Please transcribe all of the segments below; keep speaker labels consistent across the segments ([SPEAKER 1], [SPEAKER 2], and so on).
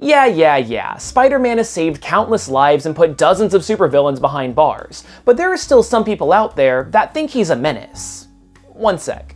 [SPEAKER 1] Yeah, Spider-Man has saved countless lives and put dozens of supervillains behind bars, but there are still some people out there that think he's a menace. One sec.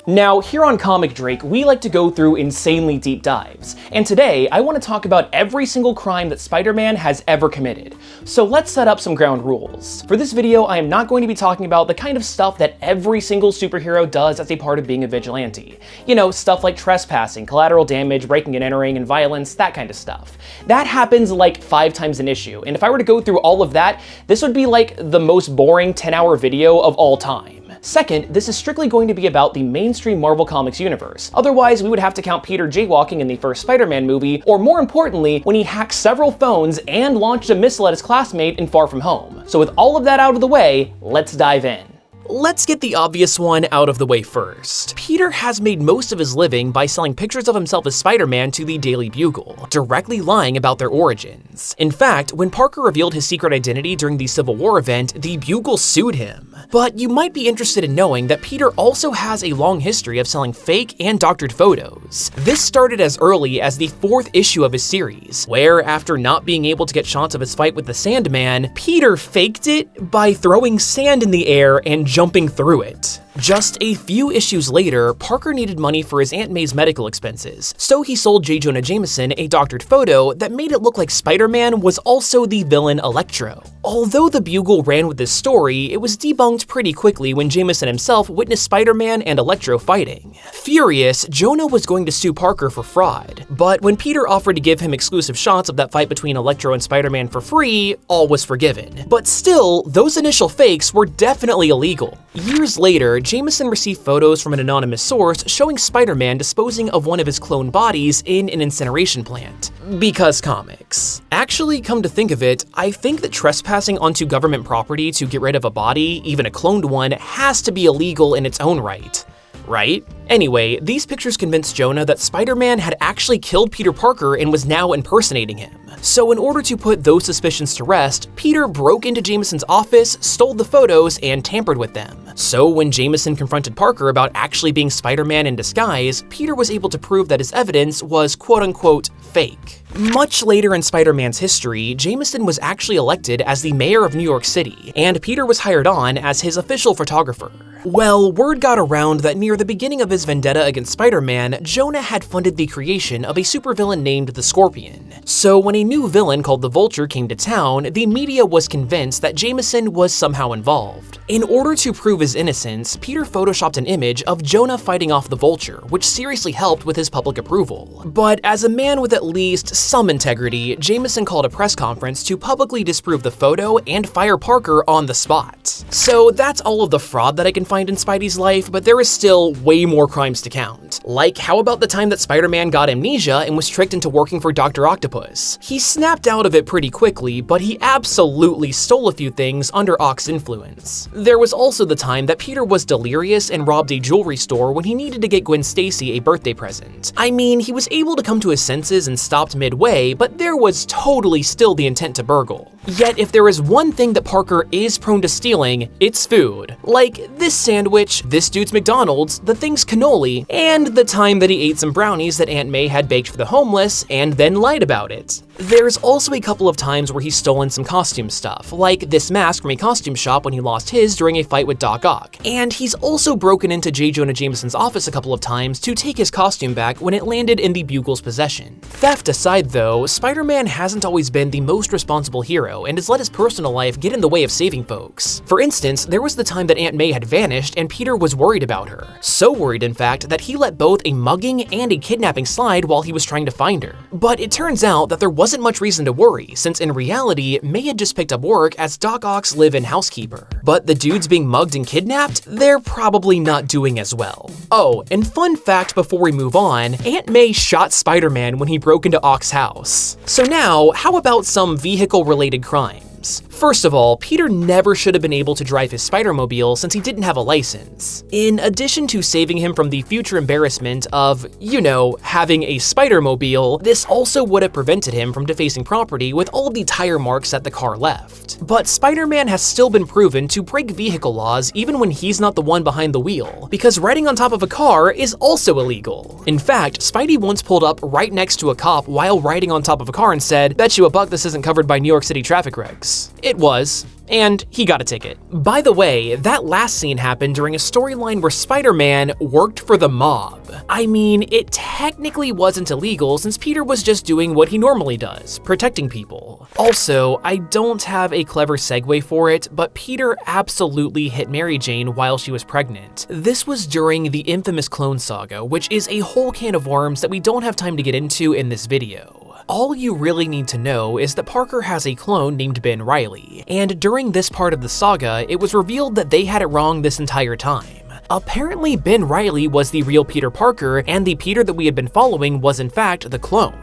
[SPEAKER 1] Now, here on Comic Drake, we like to go through insanely deep dives, and today I want to talk about every single crime that Spider-Man has ever committed. So let's set up some ground rules. For this video, I am not going to be talking about the kind of stuff that every single superhero does as a part of being a vigilante. You know, stuff like trespassing, collateral damage, breaking and entering, and violence, that kind of stuff. That happens like 5 times an issue, and if I were to go through all of that, this would be like the most boring 10-hour video of all time. Second, this is strictly going to be about the mainstream Marvel Comics universe. Otherwise, we would have to count Peter jaywalking in the first Spider-Man movie, or more importantly, when he hacked several phones and launched a missile at his classmate in Far From Home. So with all of that out of the way, let's dive in. Let's get the obvious one out of the way first. Peter has made most of his living by selling pictures of himself as Spider-Man to the Daily Bugle, directly lying about their origins. In fact, when Parker revealed his secret identity during the Civil War event, the Bugle sued him. But you might be interested in knowing that Peter also has a long history of selling fake and doctored photos. This started as early as the 4th issue of his series, where after not being able to get shots of his fight with the Sandman, Peter faked it by throwing sand in the air and jumping through it. Just a few issues later, Parker needed money for his Aunt May's medical expenses, so he sold J. Jonah Jameson a doctored photo that made it look like Spider-Man was also the villain Electro. Although the Bugle ran with this story, it was debunked pretty quickly when Jameson himself witnessed Spider-Man and Electro fighting. Furious, Jonah was going to sue Parker for fraud, but when Peter offered to give him exclusive shots of that fight between Electro and Spider-Man for free, all was forgiven. But still, those initial fakes were definitely illegal. Years later, Jameson received photos from an anonymous source showing Spider-Man disposing of one of his cloned bodies in an incineration plant. Because comics. Actually, come to think of it, I think that trespassing onto government property to get rid of a body, even a cloned one, has to be illegal in its own right. Right? Anyway, these pictures convinced Jonah that Spider-Man had actually killed Peter Parker and was now impersonating him. So in order to put those suspicions to rest, Peter broke into Jameson's office, stole the photos, and tampered with them. So when Jameson confronted Parker about actually being Spider-Man in disguise, Peter was able to prove that his evidence was quote-unquote fake. Much later in Spider-Man's history, Jameson was actually elected as the mayor of New York City, and Peter was hired on as his official photographer. Well, word got around that near the beginning of his vendetta against Spider-Man, Jonah had funded the creation of a supervillain named the Scorpion. So when a new villain called the Vulture came to town, the media was convinced that Jameson was somehow involved. In order to prove his innocence, Peter photoshopped an image of Jonah fighting off the Vulture, which seriously helped with his public approval. But as a man with at least some integrity, Jameson called a press conference to publicly disprove the photo and fire Parker on the spot. So that's all of the fraud that I can find in Spidey's life, but there is still way more crimes to count. Like, how about the time that Spider-Man got amnesia and was tricked into working for Dr. Octopus? He snapped out of it pretty quickly, but he absolutely stole a few things under Ock's influence. There was also the time that Peter was delirious and robbed a jewelry store when he needed to get Gwen Stacy a birthday present. I mean, he was able to come to his senses and stopped midway, but there was totally still the intent to burgle. Yet if there is one thing that Parker is prone to stealing, it's food. Like this sandwich, this dude's McDonald's, the thing's cannoli, and the time that he ate some brownies that Aunt May had baked for the homeless and then lied about it. There's also a couple of times where he's stolen some costume stuff, like this mask from a costume shop when he lost his during a fight with Doc Ock. And he's also broken into J. Jonah Jameson's office a couple of times to take his costume back when it landed in the Bugle's possession. Theft aside though, Spider-Man hasn't always been the most responsible hero and has let his personal life get in the way of saving folks. For instance, there was the time that Aunt May had vanished and Peter was worried about her. So worried in fact that he let both a mugging and a kidnapping slide while he was trying to find her. But it turns out that there wasn't much reason to worry, since in reality, May had just picked up work as Doc Ock's live-in housekeeper. But the dudes being mugged and kidnapped, they're probably not doing as well. Oh, and fun fact before we move on, Aunt May shot Spider-Man when he broke into Ock's house. So now, how about some vehicle-related crimes? crimes. First of all, Peter never should have been able to drive his Spider-Mobile since he didn't have a license. In addition to saving him from the future embarrassment of, you know, having a Spider-Mobile, this also would have prevented him from defacing property with all of the tire marks that the car left. But Spider-Man has still been proven to break vehicle laws even when he's not the one behind the wheel, because riding on top of a car is also illegal. In fact, Spidey once pulled up right next to a cop while riding on top of a car and said, "Bet you a buck this isn't covered by New York City traffic regs." It was, and he got a ticket. By the way, that last scene happened during a storyline where Spider-Man worked for the mob. I mean, it technically wasn't illegal since Peter was just doing what he normally does, protecting people. Also, I don't have a clever segue for it, but Peter absolutely hit Mary Jane while she was pregnant. This was during the infamous clone saga, which is a whole can of worms that we don't have time to get into in this video. All you really need to know is that Parker has a clone named Ben Reilly, and during this part of the saga, it was revealed that they had it wrong this entire time. Apparently, Ben Reilly was the real Peter Parker, and the Peter that we had been following was in fact the clone.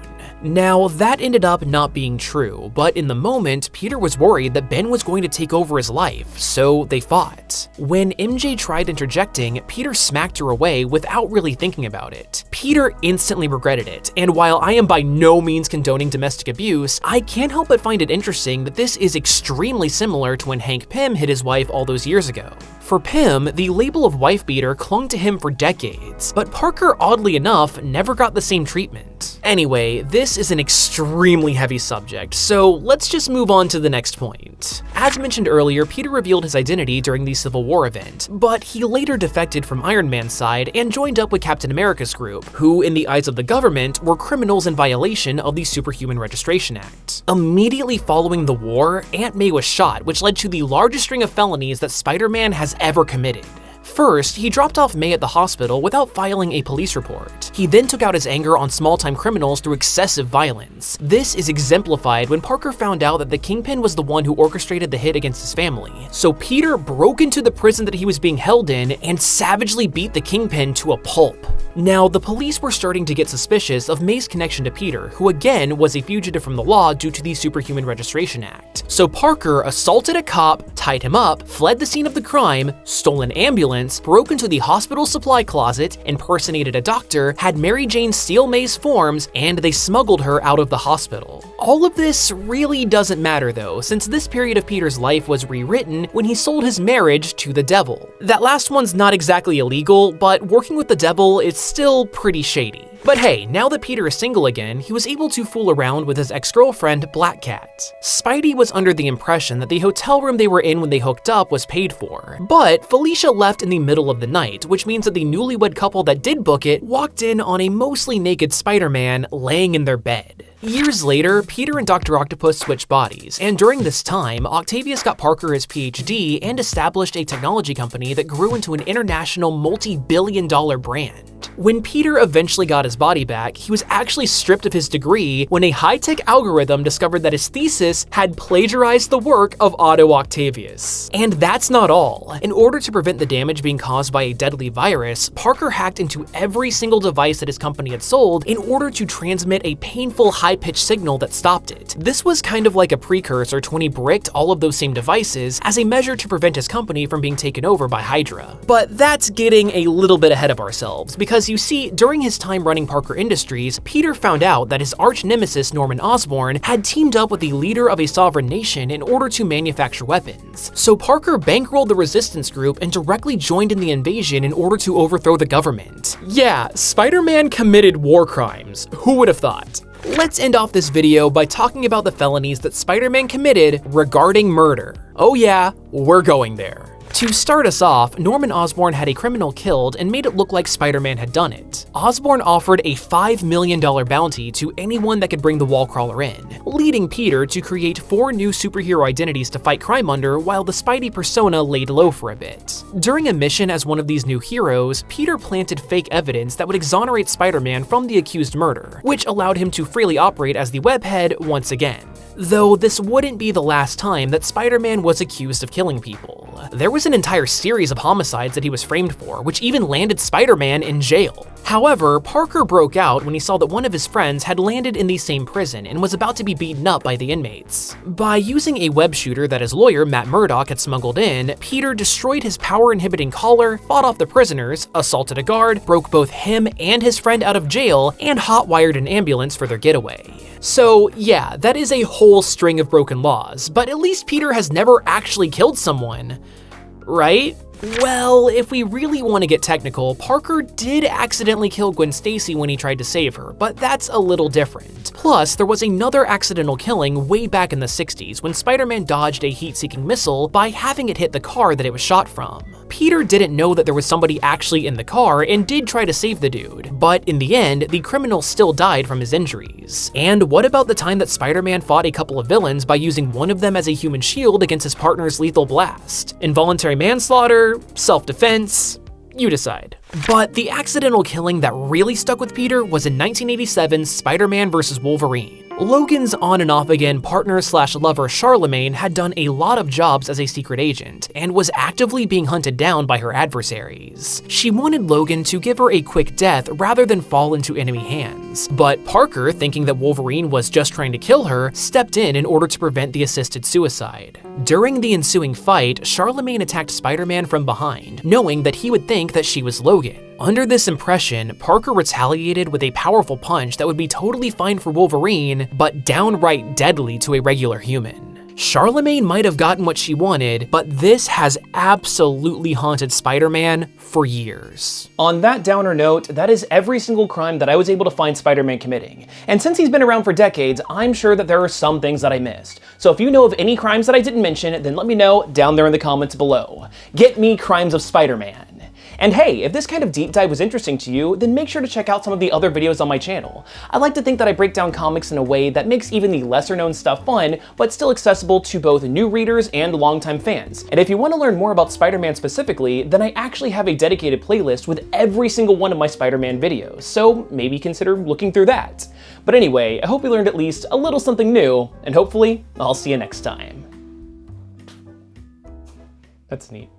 [SPEAKER 1] Now, that ended up not being true, but in the moment, Peter was worried that Ben was going to take over his life, so they fought. When MJ tried interjecting, Peter smacked her away without really thinking about it. Peter instantly regretted it, and while I am by no means condoning domestic abuse, I can't help but find it interesting that this is extremely similar to when Hank Pym hit his wife all those years ago. For Pym, the label of wife beater clung to him for decades, but Parker, oddly enough, never got the same treatment. Anyway, this is an extremely heavy subject, so let's just move on to the next point. As mentioned earlier, Peter revealed his identity during the Civil War event, but he later defected from Iron Man's side and joined up with Captain America's group, who, in the eyes of the government, were criminals in violation of the Superhuman Registration Act. Immediately following the war, Aunt May was shot, which led to the largest string of felonies that Spider-Man has ever committed. First, he dropped off May at the hospital without filing a police report. He then took out his anger on small-time criminals through excessive violence. This is exemplified when Parker found out that the Kingpin was the one who orchestrated the hit against his family. So Peter broke into the prison that he was being held in and savagely beat the Kingpin to a pulp. Now, the police were starting to get suspicious of May's connection to Peter, who again was a fugitive from the law due to the Superhuman Registration Act. So Parker assaulted a cop, tied him up, fled the scene of the crime, stole an ambulance, broke into the hospital supply closet, impersonated a doctor, had Mary Jane steal May's forms, and they smuggled her out of the hospital. All of this really doesn't matter though, since this period of Peter's life was rewritten when he sold his marriage to the devil. That last one's not exactly illegal, but working with the devil is still pretty shady. But hey, now that Peter is single again, he was able to fool around with his ex-girlfriend, Black Cat. Spidey was under the impression that the hotel room they were in when they hooked up was paid for, but Felicia left in the middle of the night, which means that the newlywed couple that did book it walked in on a mostly naked Spider-Man laying in their bed. Years later, Peter and Dr. Octopus switched bodies, and during this time, Octavius got Parker his PhD and established a technology company that grew into an international multi-billion-dollar brand. When Peter eventually got his body back, he was actually stripped of his degree when a high-tech algorithm discovered that his thesis had plagiarized the work of Otto Octavius. And that's not all. In order to prevent the damage being caused by a deadly virus, Parker hacked into every single device that his company had sold in order to transmit a painful high-pitched signal that stopped it. This was kind of like a precursor to when he bricked all of those same devices as a measure to prevent his company from being taken over by Hydra. But that's getting a little bit ahead of ourselves, because you see, during his time running Parker Industries, Peter found out that his arch-nemesis Norman Osborn had teamed up with the leader of a sovereign nation in order to manufacture weapons. So Parker bankrolled the resistance group and directly joined in the invasion in order to overthrow the government. Yeah, Spider-Man committed war crimes. Who would have thought? Let's end off this video by talking about the felonies that Spider-Man committed regarding murder. Oh yeah, we're going there. To start us off, Norman Osborn had a criminal killed and made it look like Spider-Man had done it. Osborn offered a $5 million bounty to anyone that could bring the Wallcrawler in, leading Peter to create 4 new superhero identities to fight crime under while the Spidey persona laid low for a bit. During a mission as one of these new heroes, Peter planted fake evidence that would exonerate Spider-Man from the accused murder, which allowed him to freely operate as the webhead once again.
[SPEAKER 2] Though this wouldn't be the last time that Spider-Man was accused of killing people. There was an entire series of homicides that he was framed for, which even landed Spider-Man in jail. However, Parker broke out when he saw that one of his friends had landed in the same prison and was about to be beaten up by the inmates. By using a web shooter that his lawyer, Matt Murdock, had smuggled in, Peter destroyed his power-inhibiting collar, fought off the prisoners, assaulted a guard, broke both him and his friend out of jail, and hot-wired an ambulance for their getaway. So yeah, that is a whole string of broken laws, but at least Peter has never actually killed someone, right? Well, if we really want to get technical, Parker did accidentally kill Gwen Stacy when he tried to save her, but that's a little different. Plus, there was another accidental killing way back in the 60s when Spider-Man dodged a heat-seeking missile by having it hit the car that it was shot from. Peter didn't know that there was somebody actually in the car and did try to save the dude, but in the end, the criminal still died from his injuries. And what about the time that Spider-Man fought a couple of villains by using one of them as a human shield against his partner's lethal blast? Involuntary manslaughter? Self-defense? You decide. But the accidental killing that really stuck with Peter was in 1987's Spider-Man vs. Wolverine. Logan's on and off again partner/lover Charlemagne had done a lot of jobs as a secret agent and was actively being hunted down by her adversaries. She wanted Logan to give her a quick death rather than fall into enemy hands, but Parker, thinking that Wolverine was just trying to kill her, stepped in order to prevent the assisted suicide. During the ensuing fight, Charlemagne attacked Spider-Man from behind, knowing that he would think that she was Logan. Under this impression, Parker retaliated with a powerful punch that would be totally fine for Wolverine, but downright deadly to a regular human. Charlemagne might have gotten what she wanted, but this has absolutely haunted Spider-Man for years.
[SPEAKER 1] On that downer note, that is every single crime that I was able to find Spider-Man committing. And since he's been around for decades, I'm sure that there are some things that I missed. So if you know of any crimes that I didn't mention, then let me know down there in the comments below. Get me crimes of Spider-Man. And hey, if this kind of deep dive was interesting to you, then make sure to check out some of the other videos on my channel. I like to think that I break down comics in a way that makes even the lesser known stuff fun, but still accessible to both new readers and longtime fans. And if you want to learn more about Spider-Man specifically, then I actually have a dedicated playlist with every single one of my Spider-Man videos, so maybe consider looking through that. But anyway, I hope you learned at least a little something new, and hopefully, I'll see you next time. That's neat.